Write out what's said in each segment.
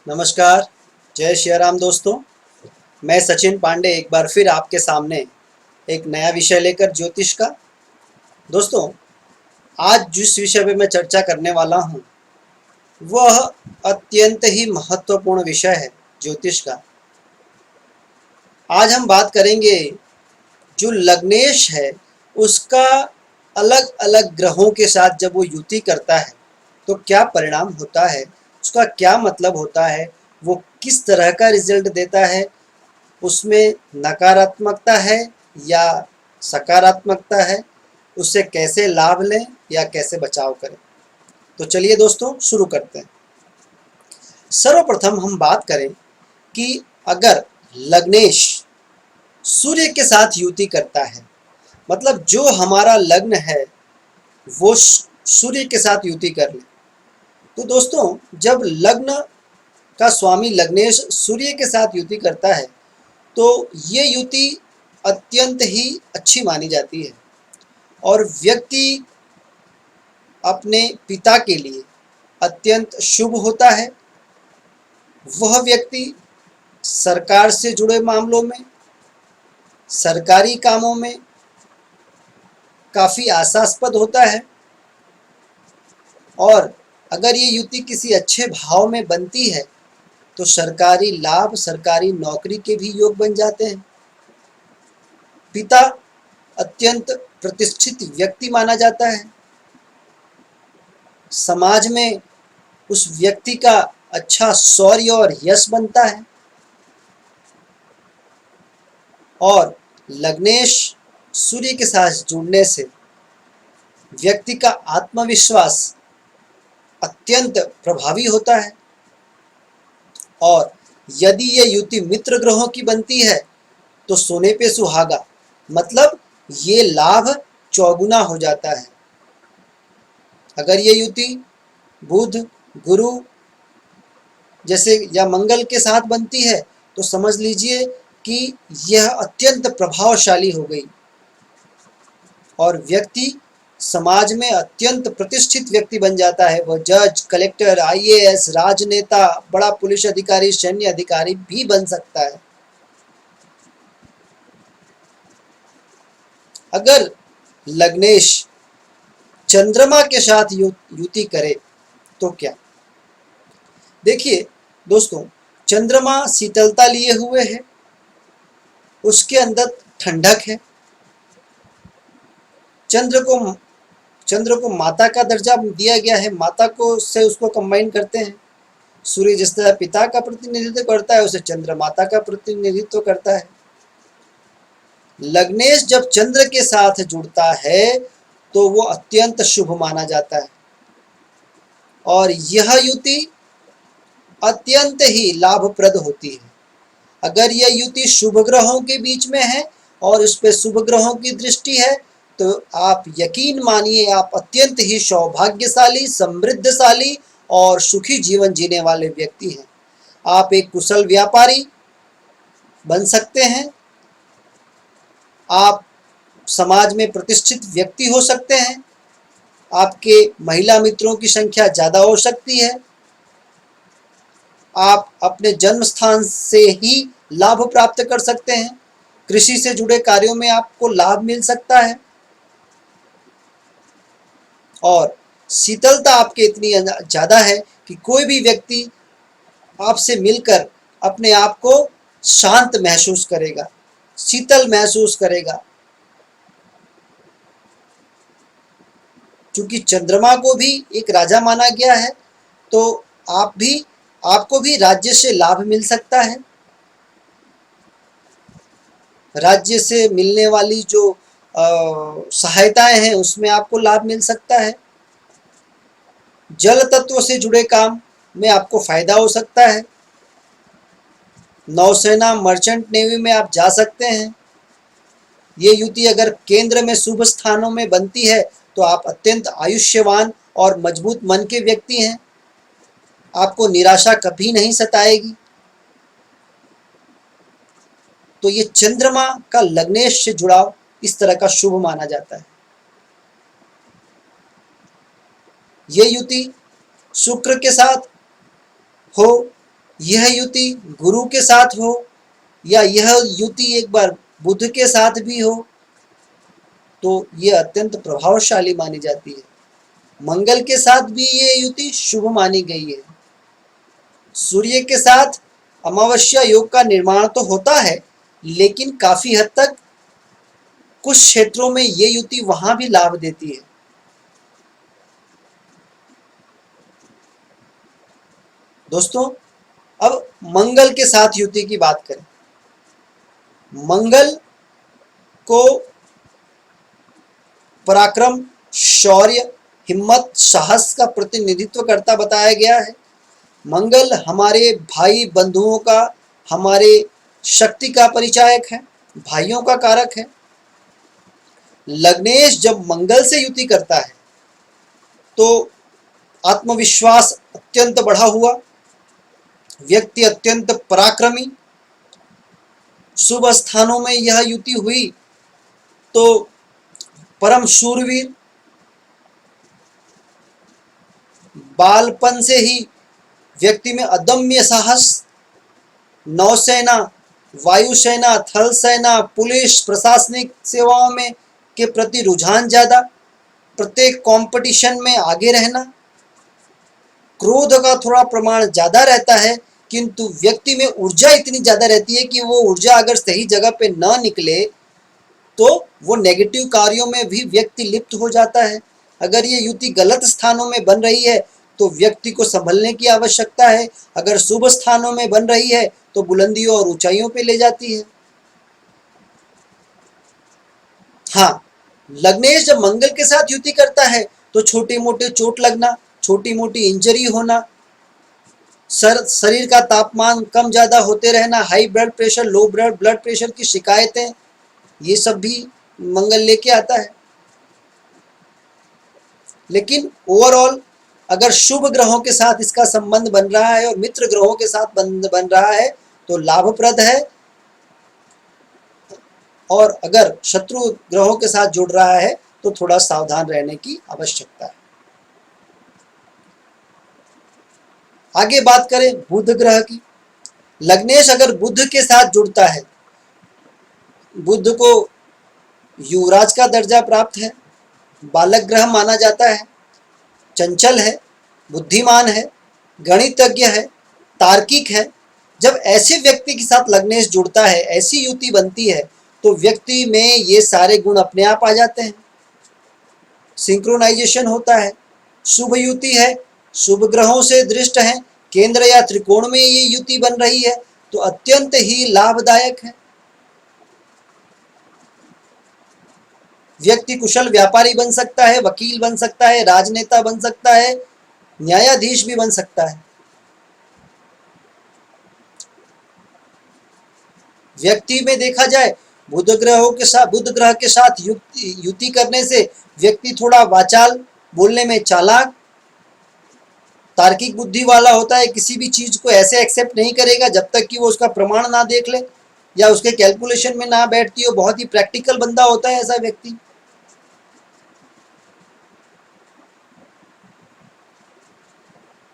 नमस्कार। जय श्री राम दोस्तों। मैं सचिन पांडे एक बार फिर आपके सामने एक नया विषय लेकर ज्योतिष का। दोस्तों, आज जिस विषय पे मैं चर्चा करने वाला हूँ वह अत्यंत ही महत्वपूर्ण विषय है ज्योतिष का। आज हम बात करेंगे जो लग्नेश है उसका अलग अलग ग्रहों के साथ जब वो युति करता है तो क्या परिणाम होता है, उसका क्या मतलब होता है, वो किस तरह का रिजल्ट देता है, उसमें नकारात्मकता है या सकारात्मकता है, उससे कैसे लाभ लें या कैसे बचाव करें। तो चलिए दोस्तों शुरू करते हैं। सर्वप्रथम हम बात करें कि अगर लग्नेश सूर्य के साथ युति करता है, मतलब जो हमारा लग्न है वो सूर्य के साथ युति कर ले, तो दोस्तों जब लग्न का स्वामी लग्नेश सूर्य के साथ युति करता है तो ये युति अत्यंत ही अच्छी मानी जाती है और व्यक्ति अपने पिता के लिए अत्यंत शुभ होता है। वह व्यक्ति सरकार से जुड़े मामलों में, सरकारी कामों में काफ़ी आशास्पद होता है और अगर ये युति किसी अच्छे भाव में बनती है तो सरकारी लाभ, सरकारी नौकरी के भी योग बन जाते हैं। पिता अत्यंत प्रतिष्ठित व्यक्ति माना जाता है, समाज में उस व्यक्ति का अच्छा शौर्य और यश बनता है और लग्नेश सूर्य के साथ जुड़ने से व्यक्ति का आत्मविश्वास अत्यंत प्रभावी होता है और यदि ये युति मित्र ग्रहों की बनती है तो सोने पे सुहागा, मतलब ये लाभ चौगुना हो जाता है। अगर ये युति बुध, गुरु जैसे या मंगल के साथ बनती है तो समझ लीजिए कि यह अत्यंत प्रभावशाली हो गई और व्यक्ति समाज में अत्यंत प्रतिष्ठित व्यक्ति बन जाता है। वह जज, कलेक्टर, आईएएस, राजनेता, बड़ा पुलिस अधिकारी, सैन्य अधिकारी भी बन सकता है। अगर लग्नेश चंद्रमा के साथ युति करे तो क्या? देखिए दोस्तों, चंद्रमा शीतलता लिए हुए है, उसके अंदर ठंडक है। चंद्र को माता का दर्जा दिया गया है, माता को से उसको कंबाइन करते हैं। सूर्य जिस तरह पिता का प्रतिनिधित्व करता है उसे चंद्र माता का प्रतिनिधित्व करता है। लग्नेश जब चंद्र के साथ जुड़ता है तो वो अत्यंत शुभ माना जाता है और यह युति अत्यंत ही लाभप्रद होती है। अगर यह युति शुभ ग्रहों के बीच में है और उस पर शुभ ग्रहों की दृष्टि है तो आप यकीन मानिए आप अत्यंत ही सौभाग्यशाली, समृद्धशाली और सुखी जीवन जीने वाले व्यक्ति हैं। आप एक कुशल व्यापारी बन सकते हैं, आप समाज में प्रतिष्ठित व्यक्ति हो सकते हैं, आपके महिला मित्रों की संख्या ज़्यादा हो सकती है, आप अपने जन्म स्थान से ही लाभ प्राप्त कर सकते हैं, कृषि से जुड़े कार्यों में आपको लाभ मिल सकता है और शीतलता आपके इतनी ज़्यादा है कि कोई भी व्यक्ति आपसे मिलकर अपने आप को शांत महसूस करेगा, शीतल महसूस करेगा। चूंकि चंद्रमा को भी एक राजा माना गया है तो आपको भी राज्य से लाभ मिल सकता है। राज्य से मिलने वाली जो सहायताएं हैं उसमें आपको लाभ मिल सकता है। जल तत्व से जुड़े काम में आपको फायदा हो सकता है। नौसेना, मर्चेंट नेवी में आप जा सकते हैं। ये युति अगर केंद्र में शुभ स्थानों में बनती है तो आप अत्यंत आयुष्यवान और मजबूत मन के व्यक्ति हैं, आपको निराशा कभी नहीं सताएगी। तो ये चंद्रमा का लग्नेश से जुड़ाव इस तरह का शुभ माना जाता है। ये युति शुक्र के साथ हो यह युति गुरु के साथ हो या यह युति एक बार बुध के साथ भी हो तो यह अत्यंत प्रभावशाली मानी जाती है। मंगल के साथ भी ये युति शुभ मानी गई है। सूर्य के साथ अमावस्या योग का निर्माण तो होता है, लेकिन काफी हद तक कुछ क्षेत्रों में ये युति वहां भी लाभ देती है। दोस्तों, अब मंगल के साथ युति की बात करें। मंगल को पराक्रम, शौर्य, हिम्मत, साहस का प्रतिनिधित्व करता बताया गया है। मंगल हमारे भाई बंधुओं का, हमारे शक्ति का परिचायक है, भाइयों का कारक है। लग्नेश जब मंगल से युति करता है तो आत्मविश्वास अत्यंत बढ़ा हुआ, व्यक्ति अत्यंत पराक्रमी। शुभ स्थानों में यह युति हुई तो परम शूरवीर, बालपन से ही व्यक्ति में अदम्य साहस, नौसेना, वायुसेना, थल सेना, पुलिस, प्रशासनिक सेवाओं में के प्रति रुझान ज्यादा, प्रत्येक कंपटीशन में आगे रहना। क्रोध का थोड़ा प्रमाण ज्यादा रहता है, किंतु व्यक्ति में ऊर्जा इतनी ज्यादा रहती है कि वो ऊर्जा अगर सही जगह पे न निकले तो वो नेगेटिव कार्यों में भी व्यक्ति लिप्त हो जाता है। अगर ये युति गलत स्थानों में बन रही है तो व्यक्ति को संभलने की आवश्यकता है। अगर शुभ स्थानों में बन रही है तो बुलंदियों और ऊंचाइयों पे ले जाती है। हाँ, लग्नेश जब मंगल के साथ युति करता है तो छोटे मोटे चोट लगना, छोटी मोटी इंजरी होना, शरीर का तापमान कम ज्यादा होते रहना, high blood pressure, low blood pressure की शिकायतें, ये सब भी मंगल लेके आता है। लेकिन ओवरऑल अगर शुभ ग्रहों के साथ इसका संबंध बन रहा है और मित्र ग्रहों के साथ बन रहा है तो लाभप्रद है, और अगर शत्रु ग्रहों के साथ जुड़ रहा है तो थोड़ा सावधान रहने की आवश्यकता है। आगे बात करें बुध ग्रह की। लग्नेश अगर बुध के साथ जुड़ता है, बुध को युवराज का दर्जा प्राप्त है, बालक ग्रह माना जाता है, चंचल है, बुद्धिमान है, गणितज्ञ है, तार्किक है। जब ऐसे व्यक्ति के साथ लग्नेश जुड़ता है, ऐसी युति बनती है तो व्यक्ति में ये सारे गुण अपने आप आ जाते हैं, सिंक्रोनाइजेशन होता है। शुभ युति है, शुभ ग्रहों से दृष्ट है, केंद्र या त्रिकोण में ये युति बन रही है तो अत्यंत ही लाभदायक है। व्यक्ति कुशल व्यापारी बन सकता है, वकील बन सकता है, राजनेता बन सकता है, न्यायाधीश भी बन सकता है। व्यक्ति में देखा जाए बुध ग्रह के साथ युति करने से व्यक्ति थोड़ा वाचाल, बोलने में चालाक, तार्किक बुद्धि वाला होता है। किसी भी चीज को ऐसे एक्सेप्ट नहीं करेगा जब तक कि वो उसका प्रमाण ना देख ले या उसके कैलकुलेशन में ना बैठती हो। बहुत ही प्रैक्टिकल बंदा होता है ऐसा व्यक्ति।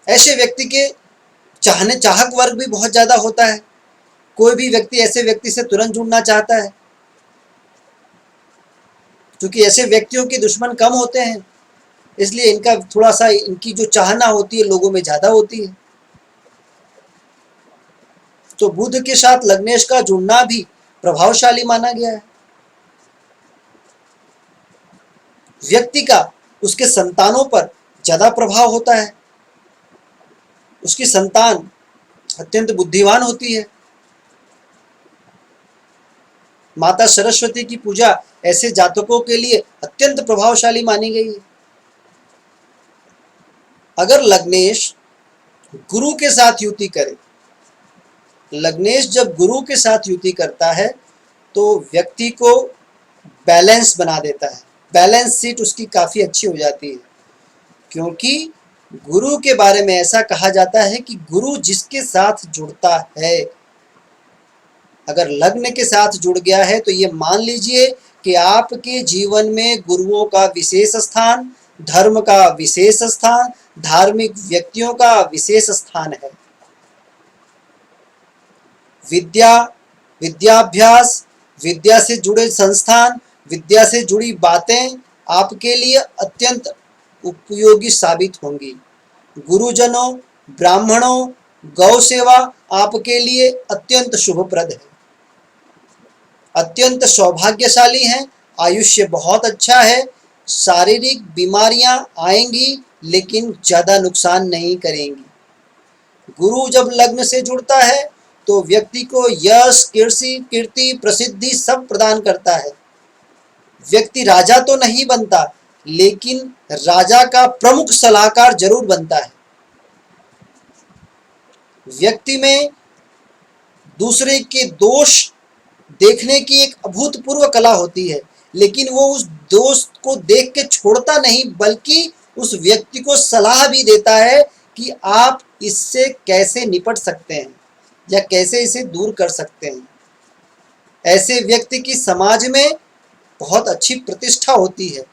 ऐसे व्यक्ति के चाहक वर्ग भी बहुत ज्यादा होता है। कोई भी व्यक्ति ऐसे व्यक्ति से तुरंत जुड़ना चाहता है, क्योंकि ऐसे व्यक्तियों के दुश्मन कम होते हैं, इसलिए इनका थोड़ा सा इनकी जो चाहना होती है लोगों में ज्यादा होती है। तो बुध के साथ लग्नेश का जुड़ना भी प्रभावशाली माना गया है। व्यक्ति का उसके संतानों पर ज्यादा प्रभाव होता है। उसकी संतान अत्यंत बुद्धिमान होती है। माता सरस्वती की पूजा ऐसे जातकों के लिए अत्यंत प्रभावशाली मानी गई है। अगर लग्नेश गुरु के साथ युति करे, लग्नेश जब गुरु के साथ युति करता है तो व्यक्ति को बैलेंस बना देता है। बैलेंस सीट उसकी काफी अच्छी हो जाती है, क्योंकि गुरु के बारे में ऐसा कहा जाता है कि गुरु जिसके साथ जुड़ता है, अगर लग्न के साथ जुड़ गया है तो ये मान लीजिए कि आपके जीवन में गुरुओं का विशेष स्थान, धर्म का विशेष स्थान, धार्मिक व्यक्तियों का विशेष स्थान है। विद्या, विद्याभ्यास, विद्या से जुड़े संस्थान, विद्या से जुड़ी बातें आपके लिए अत्यंत उपयोगी साबित होंगी। गुरुजनों, ब्राह्मणों, गौ सेवा आपके लिए अत्यंत शुभप्रद है। अत्यंत सौभाग्यशाली हैं, आयुष्य बहुत अच्छा है। शारीरिक बीमारियां आएंगी लेकिन ज़्यादा नुकसान नहीं करेंगी। गुरु जब लग्न से जुड़ता है तो व्यक्ति को यश, कीर्ति, प्रसिद्धि सब प्रदान करता है। व्यक्ति राजा तो नहीं बनता लेकिन राजा का प्रमुख सलाहकार जरूर बनता है। व्यक्ति में दूसरे के दोष देखने की एक अभूतपूर्व कला होती है, लेकिन वो उस दोस्त को देख के छोड़ता नहीं बल्कि उस व्यक्ति को सलाह भी देता है कि आप इससे कैसे निपट सकते हैं या कैसे इसे दूर कर सकते हैं। ऐसे व्यक्ति की समाज में बहुत अच्छी प्रतिष्ठा होती है।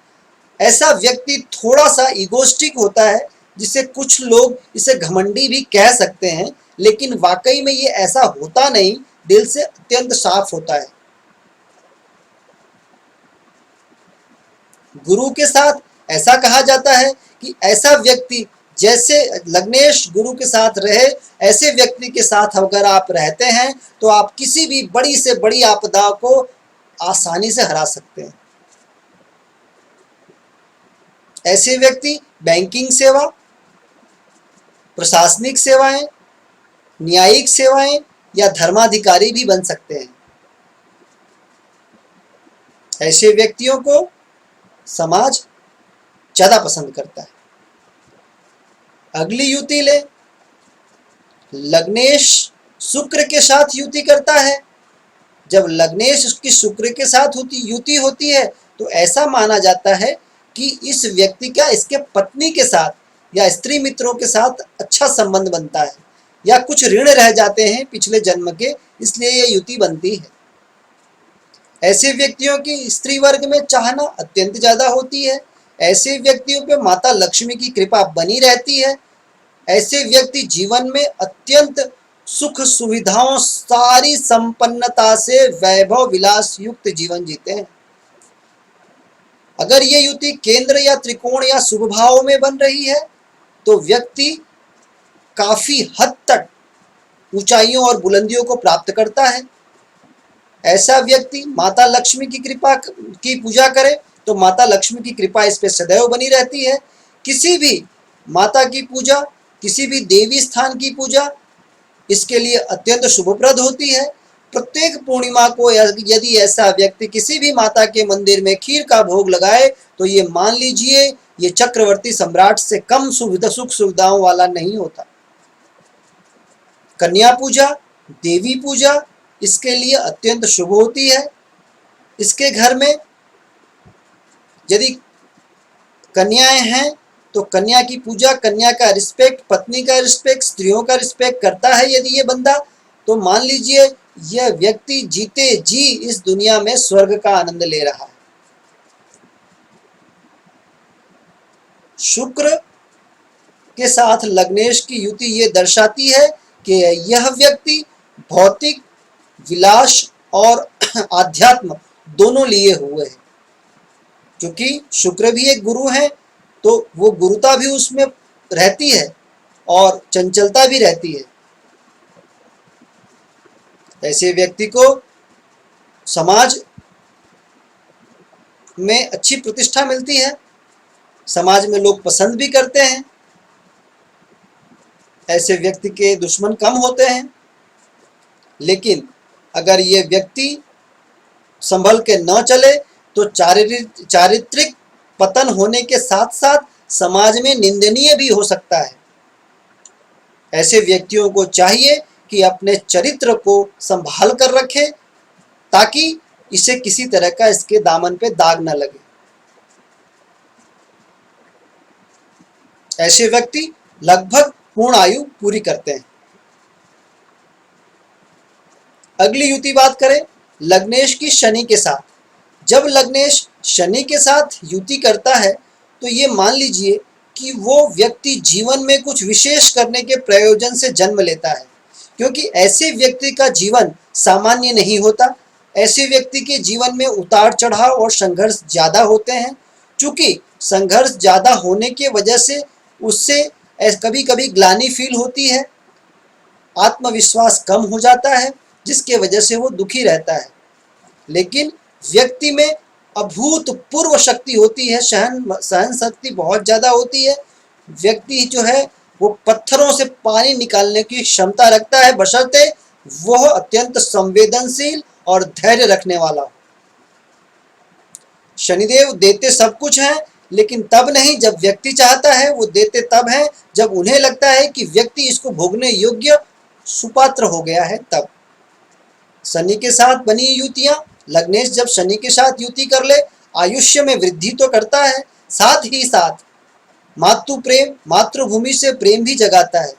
ऐसा व्यक्ति थोड़ा सा ईगोस्टिक होता है, जिसे कुछ लोग इसे घमंडी भी कह सकते हैं, लेकिन वाकई में ये ऐसा होता नहीं, दिल से अत्यंत साफ होता है। गुरु के साथ ऐसा कहा जाता है कि ऐसा व्यक्ति, जैसे लग्नेश गुरु के साथ रहे, ऐसे व्यक्ति के साथ अगर आप रहते हैं तो आप किसी भी बड़ी से बड़ी आपदा को आसानी से हरा सकते हैं। ऐसे व्यक्ति बैंकिंग सेवा, प्रशासनिक सेवाएं, न्यायिक सेवाएं या धर्माधिकारी भी बन सकते हैं। ऐसे व्यक्तियों को समाज ज्यादा पसंद करता है। अगली युति ले, लग्नेश शुक्र के साथ युति करता है। जब लग्नेश उसकी शुक्र के साथ युति होती है तो ऐसा माना जाता है कि इस व्यक्ति का इसके पत्नी के साथ या स्त्री मित्रों के साथ अच्छा संबंध बनता है, या कुछ ऋण रह जाते हैं पिछले जन्म के, इसलिए ये युति बनती है। ऐसे व्यक्तियों की स्त्री वर्ग में चाहना अत्यंत ज्यादा होती है। ऐसे व्यक्तियों पे माता लक्ष्मी की कृपा बनी रहती है। ऐसे व्यक्ति जीवन में अत्यंत सुख सुविधाओं, सारी संपन्नता से वैभव विलास युक्त जीवन जीते हैं। अगर ये युति केंद्र या त्रिकोण या शुभ भाव में बन रही है तो व्यक्ति काफी हद तक ऊंचाइयों और बुलंदियों को प्राप्त करता है। ऐसा व्यक्ति माता लक्ष्मी की कृपा की पूजा करे तो माता लक्ष्मी की कृपा इस पे सदैव बनी रहती है। किसी भी माता की पूजा, किसी भी देवी स्थान की पूजा इसके लिए अत्यंत शुभप्रद होती है। प्रत्येक पूर्णिमा को यदि ऐसा व्यक्ति किसी भी माता के मंदिर में खीर का भोग लगाए तो ये मान लीजिए ये चक्रवर्ती सम्राट से कम सुख सुविधाओं वाला नहीं होता। कन्या पूजा, देवी पूजा इसके लिए अत्यंत शुभ होती है। इसके घर में यदि कन्याएं हैं तो कन्या की पूजा, कन्या का रिस्पेक्ट, पत्नी का रिस्पेक्ट, स्त्रियों का रिस्पेक्ट करता है यदि ये बंदा, तो मान लीजिए यह व्यक्ति जीते जी इस दुनिया में स्वर्ग का आनंद ले रहा है। शुक्र के साथ लग्नेश की युति ये दर्शाती है कि यह व्यक्ति भौतिक विलास और आध्यात्म दोनों लिए हुए है। क्योंकि शुक्र भी एक गुरु है तो वो गुरुता भी उसमें रहती है और चंचलता भी रहती है। ऐसे व्यक्ति को समाज में अच्छी प्रतिष्ठा मिलती है, समाज में लोग पसंद भी करते हैं। ऐसे व्यक्ति के दुश्मन कम होते हैं। लेकिन अगर ये व्यक्ति संभल के न चले तो चारित्रिक पतन होने के साथ साथ समाज में निंदनीय भी हो सकता है। ऐसे व्यक्तियों को चाहिए कि अपने चरित्र को संभाल कर रखे ताकि इसे किसी तरह का इसके दामन पे दाग न लगे। ऐसे व्यक्ति लगभग पूर्ण आयु पूरी करते हैं। अगली युति बात करें लग्नेश की शनि के साथ। जब लग्नेश शनि के साथ युति करता है तो ये मान लीजिए कि वो व्यक्ति जीवन में कुछ विशेष करने के प्रयोजन से जन्म लेता है। क्योंकि ऐसे व्यक्ति का जीवन सामान्य नहीं होता। ऐसे व्यक्ति के जीवन में उतार चढ़ाव और संघर्ष ज़्यादा होते हैं। चूँकि संघर्ष ज़्यादा होने की वजह से उससे कभी कभी ग्लानि फील होती है, आत्मविश्वास कम हो जाता है, जिसके वजह से वो दुखी रहता है। लेकिन व्यक्ति में अभूतपूर्व शक्ति होती है, सहन शक्ति बहुत ज़्यादा होती है। व्यक्ति जो है वो पत्थरों से पानी निकालने की क्षमता रखता है, बशर्ते वह अत्यंत संवेदनशील और धैर्य रखने वाला हो। शनिदेव देते सब कुछ हैं, लेकिन तब नहीं जब व्यक्ति चाहता है। वो देते तब है जब उन्हें लगता है कि व्यक्ति इसको भोगने योग्य सुपात्र हो गया है। तब शनि के साथ बनी युतियां, लग्नेश जब शनि के साथ युति कर ले, आयुष्य में वृद्धि तो करता है, साथ ही साथ मातृ प्रेम, मातृभूमि से प्रेम भी जगाता है।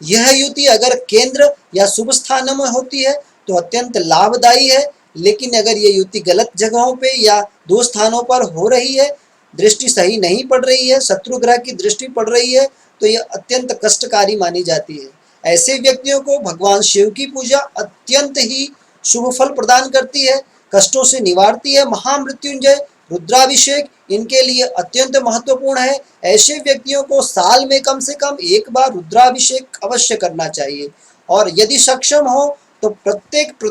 यह युति अगर केंद्र या शुभ स्थानों में होती है तो अत्यंत लाभदायी है। लेकिन अगर ये युति गलत जगहों पे या दो स्थानों पर हो रही है, दृष्टि सही नहीं पड़ रही है, शत्रु ग्रह की दृष्टि पड़ रही है, तो यह अत्यंत कष्टकारी मानी जाती है। ऐसे व्यक्तियों को भगवान शिव की पूजा अत्यंत ही शुभ फल प्रदान करती है, कष्टों से निवारती है। महामृत्युंजय, रुद्राभिषेक इनके लिए अत्यंत महत्वपूर्ण है। ऐसे व्यक्तियों को साल में कम से कम एक बार रुद्राभिषेक अवश्य करना चाहिए, और यदि सक्षम हो तो प्रत्येक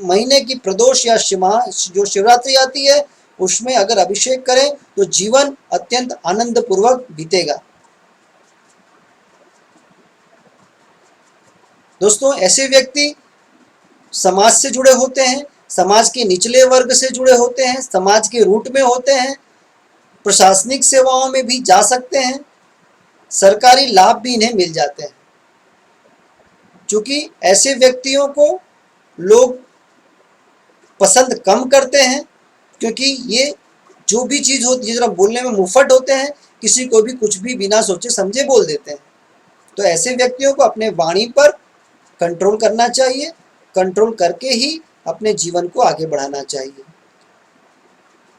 महीने की प्रदोष या जो शिवरात्रि आती है उसमें अगर अभिषेक करें तो जीवन अत्यंत आनंद पूर्वक बीतेगा। दोस्तों, ऐसे व्यक्ति समाज से जुड़े होते हैं, समाज के निचले वर्ग से जुड़े होते हैं, समाज के रूट में होते हैं, प्रशासनिक सेवाओं में भी जा सकते हैं, सरकारी लाभ भी इन्हें मिल जाते हैं। क्योंकि ऐसे व्यक्तियों को लोग पसंद कम करते हैं, क्योंकि ये जो भी चीज़ होती है जरा बोलने में मुफ्त होते हैं, किसी को भी कुछ भी बिना सोचे समझे बोल देते हैं। तो ऐसे व्यक्तियों को अपने वाणी पर कंट्रोल करना चाहिए, कंट्रोल करके ही अपने जीवन को आगे बढ़ाना चाहिए।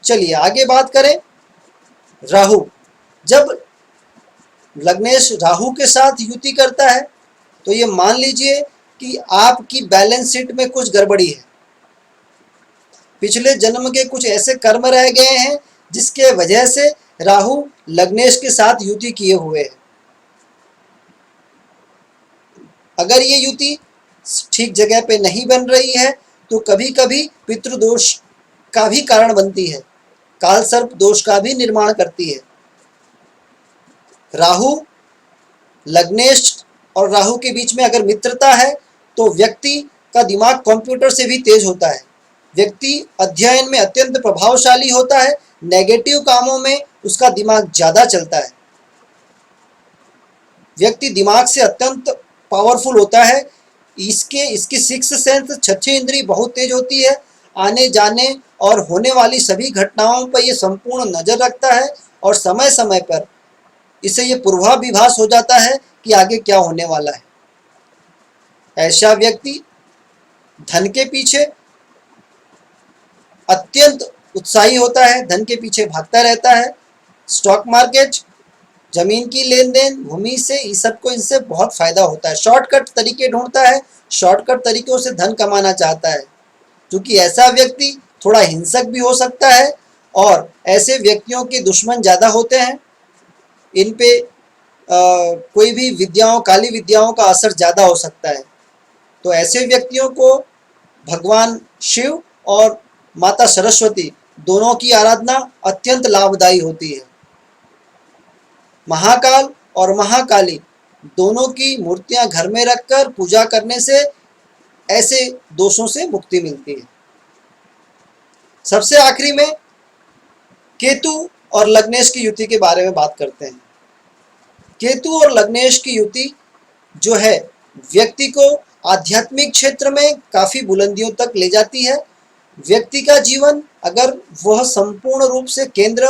चलिए आगे बात करें। राहु, जब लग्नेश राहु के साथ युति करता है तो ये मान लीजिए कि आपकी बैलेंस शीट में कुछ गड़बड़ी है। पिछले जन्म के कुछ ऐसे कर्म रह गए हैं जिसके वजह से राहु लग्नेश के साथ युति किए हुए है। अगर ये युति ठीक जगह पे नहीं बन रही है तो कभी कभी पितृदोष का भी कारण बनती है, काल सर्प दोष का भी निर्माण करती है। राहु लग्नेश और राहु के बीच में अगर मित्रता है तो व्यक्ति का दिमाग कंप्यूटर से भी तेज होता है, व्यक्ति अध्ययन में अत्यंत प्रभावशाली होता है, नेगेटिव कामों में उसका दिमाग ज़्यादा चलता है। व्यक्ति दिमाग से अत्यंत पावरफुल होता है, इसकी सिक्स सेंस, छठी इंद्री बहुत तेज होती है। आने जाने और होने वाली सभी घटनाओं पर यह संपूर्ण नज़र रखता है और समय समय पर इसे ये पूर्वाभिभास हो जाता है कि आगे क्या होने वाला है। ऐसा व्यक्ति धन के पीछे अत्यंत उत्साही होता है, धन के पीछे भागता रहता है। स्टॉक मार्केट, जमीन की लेन देन, भूमि से, इस सब को इनसे बहुत फायदा होता है। शॉर्टकट तरीके ढूंढता है, शॉर्टकट तरीकों से धन कमाना चाहता है। क्योंकि ऐसा व्यक्ति थोड़ा हिंसक भी हो सकता है और ऐसे व्यक्तियों के दुश्मन ज़्यादा होते हैं। इन पे कोई भी विद्याओं, काली विद्याओं का असर ज़्यादा हो सकता है। तो ऐसे व्यक्तियों को भगवान शिव और माता सरस्वती दोनों की आराधना अत्यंत लाभदायी होती है। महाकाल और महाकाली दोनों की मूर्तियां घर में रखकर पूजा करने से ऐसे दोषों से मुक्ति मिलती है। सबसे आखिरी में केतु और लग्नेश की युति के बारे में बात करते हैं। केतु और लग्नेश की युति जो है व्यक्ति को आध्यात्मिक क्षेत्र में काफ़ी बुलंदियों तक ले जाती है। व्यक्ति का जीवन अगर वह संपूर्ण रूप से केंद्र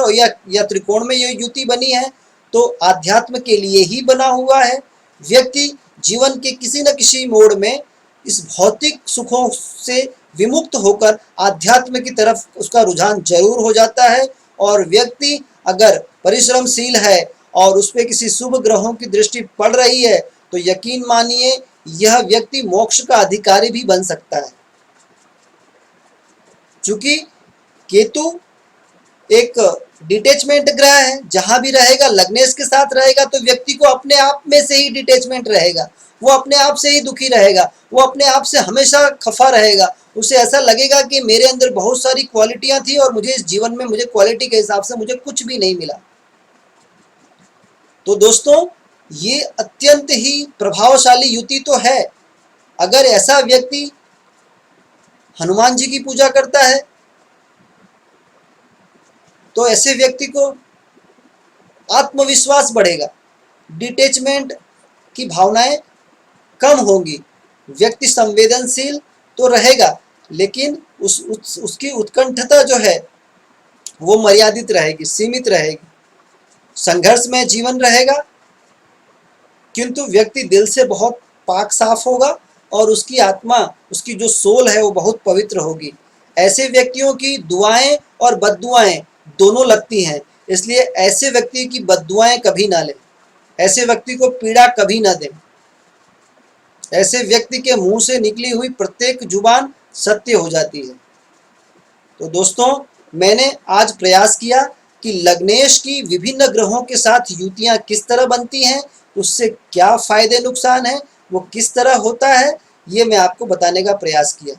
या त्रिकोण में यह युति बनी है तो आध्यात्म के लिए ही बना हुआ है। व्यक्ति जीवन के किसी न किसी मोड़ में इस भौतिक सुखों से विमुक्त होकर आध्यात्म की तरफ उसका रुझान जरूर हो जाता है। और व्यक्ति अगर परिश्रमशील है और उस पर किसी शुभ ग्रहों की दृष्टि पड़ रही है तो यकीन मानिए यह व्यक्ति मोक्ष का अधिकारी भी बन सकता है। चूंकि केतु एक डिटैचमेंट ग्रह है, जहां भी रहेगा लग्नेश के साथ रहेगा तो व्यक्ति को अपने आप में से ही डिटैचमेंट रहेगा, वो अपने आप से ही दुखी रहेगा, वो अपने आप से हमेशा खफा रहेगा। उसे ऐसा लगेगा कि मेरे अंदर बहुत सारी क्वालिटियां थी और मुझे इस जीवन में मुझे क्वालिटी के हिसाब से मुझे कुछ भी नहीं मिला। तो दोस्तों ये अत्यंत ही प्रभावशाली युति तो है। अगर ऐसा व्यक्ति हनुमान जी की पूजा करता है तो ऐसे व्यक्ति को आत्मविश्वास बढ़ेगा, डिटैचमेंट की भावनाएं कम होंगी, व्यक्ति संवेदनशील तो रहेगा लेकिन उसकी उत्कंठता जो है वो मर्यादित रहेगी, सीमित रहेगी। संघर्ष में जीवन रहेगा किंतु व्यक्ति दिल से बहुत पाक साफ होगा और उसकी आत्मा, उसकी जो सोल है वो बहुत पवित्र होगी। ऐसे व्यक्तियों की दुआएं और बद्दुआएं दोनों लगती हैं, इसलिए ऐसे व्यक्ति की बद्दुआएं कभी ना लें, ऐसे व्यक्ति को पीड़ा कभी ना दें। ऐसे व्यक्ति के मुंह से निकली हुई प्रत्येक जुबान सत्य हो जाती है। तो दोस्तों मैंने आज प्रयास किया कि लग्नेश की विभिन्न ग्रहों के साथ युतियां किस तरह बनती हैं, उससे क्या फायदे नुकसान है, वो किस तरह होता है, ये मैं आपको बताने का प्रयास किया।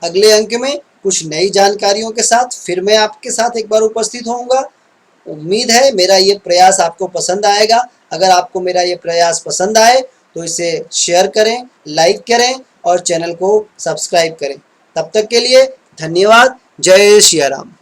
अगले अंक में कुछ नई जानकारियों के साथ फिर मैं आपके साथ एक बार उपस्थित होऊंगा। उम्मीद है मेरा ये प्रयास आपको पसंद आएगा। अगर आपको मेरा ये प्रयास पसंद आए तो इसे शेयर करें, लाइक करें और चैनल को सब्सक्राइब करें। तब तक के लिए धन्यवाद। जय श्री राम।